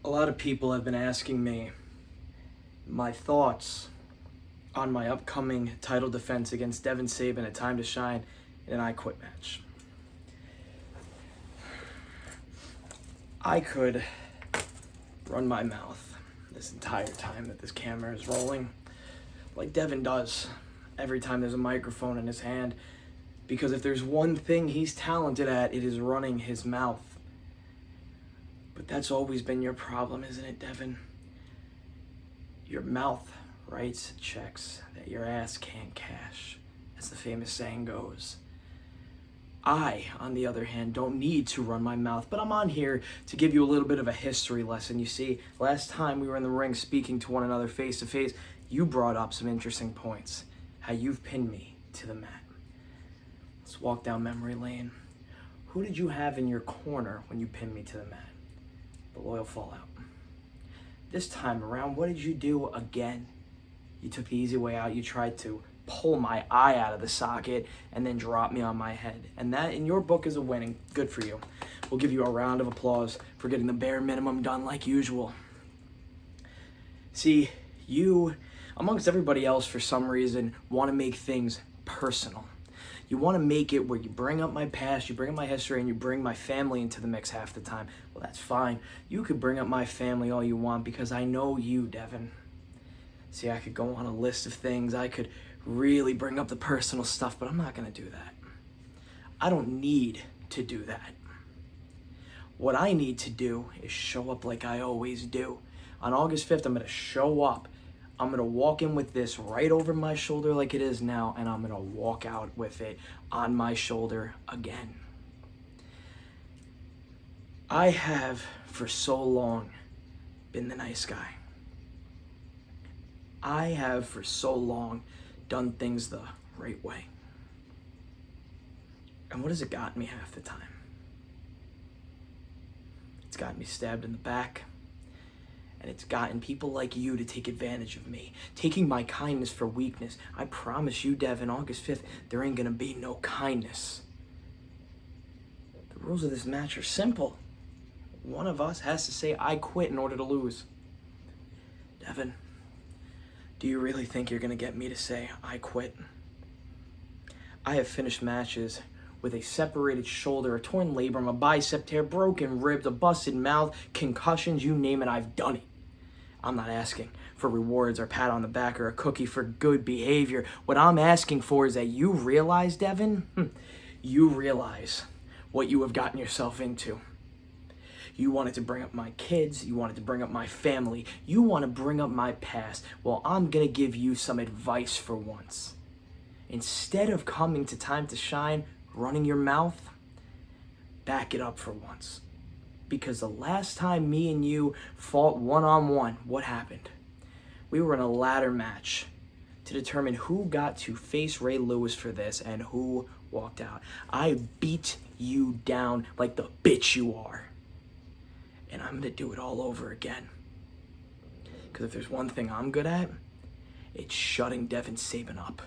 A lot of people have been asking me my thoughts on my upcoming title defense against Devin Sabyn at Time to Shine in an I Quit match. I could run my mouth this entire time that this camera is rolling, like Devin does every time there's a microphone in his hand, because if there's one thing he's talented at, it is running his mouth. But that's always been your problem, isn't it, Devin? Your mouth writes checks that your ass can't cash, as the famous saying goes. I, on the other hand, don't need to run my mouth, but I'm on here to give you a little bit of a history lesson. You see, last time we were in the ring speaking to one another face to face, you brought up some interesting points. How you've pinned me to the mat. Let's walk down memory lane. Who did you have in your corner when you pinned me to the mat? The loyal fallout. This time around, what did you do again? You took the easy way out. You tried to pull my eye out of the socket and then drop me on my head. And that, in your book, is a winning. Good for you. We'll give you a round of applause for getting the bare minimum done like usual. See, you, amongst everybody else, for some reason, want to make things personal. You want to make it where you bring up my past, you bring up my history, and you bring my family into the mix half the time. Well, that's fine. You could bring up my family all you want because I know you, Devin. See, I could go on a list of things. I could really bring up the personal stuff, but I'm not going to do that. I don't need to do that. What I need to do is show up like I always do. On August 5th, I'm going to show up. I'm going to walk in with this right over my shoulder like it is now, and I'm going to walk out with it on my shoulder again. I have, for so long, been the nice guy. I have, for so long, done things the right way. And what has it gotten me half the time? It's gotten me stabbed in the back. And it's gotten people like you to take advantage of me, taking my kindness for weakness. I promise you, Devin, August 5th, there ain't gonna be no kindness. The rules of this match are simple. One of us has to say, I quit in order to lose. Devin, do you really think you're gonna get me to say, I quit? I have finished matches with a separated shoulder, a torn labrum, a bicep tear, broken ribs, a busted mouth, concussions, you name it, I've done it. I'm not asking for rewards or a pat on the back or a cookie for good behavior. What I'm asking for is that you realize, Devin, you realize what you have gotten yourself into. You wanted to bring up my kids, you wanted to bring up my family, you want to bring up my past. Well, I'm gonna give you some advice for once. Instead of coming to Time to Shine, running your mouth, back it up for once. Because the last time me and you fought one-on-one, what happened? We were in a ladder match to determine who got to face Ray Lewis for this and who walked out. I beat you down like the bitch you are. And I'm gonna do it all over again. Because if there's one thing I'm good at, it's shutting Devin Sabyn up.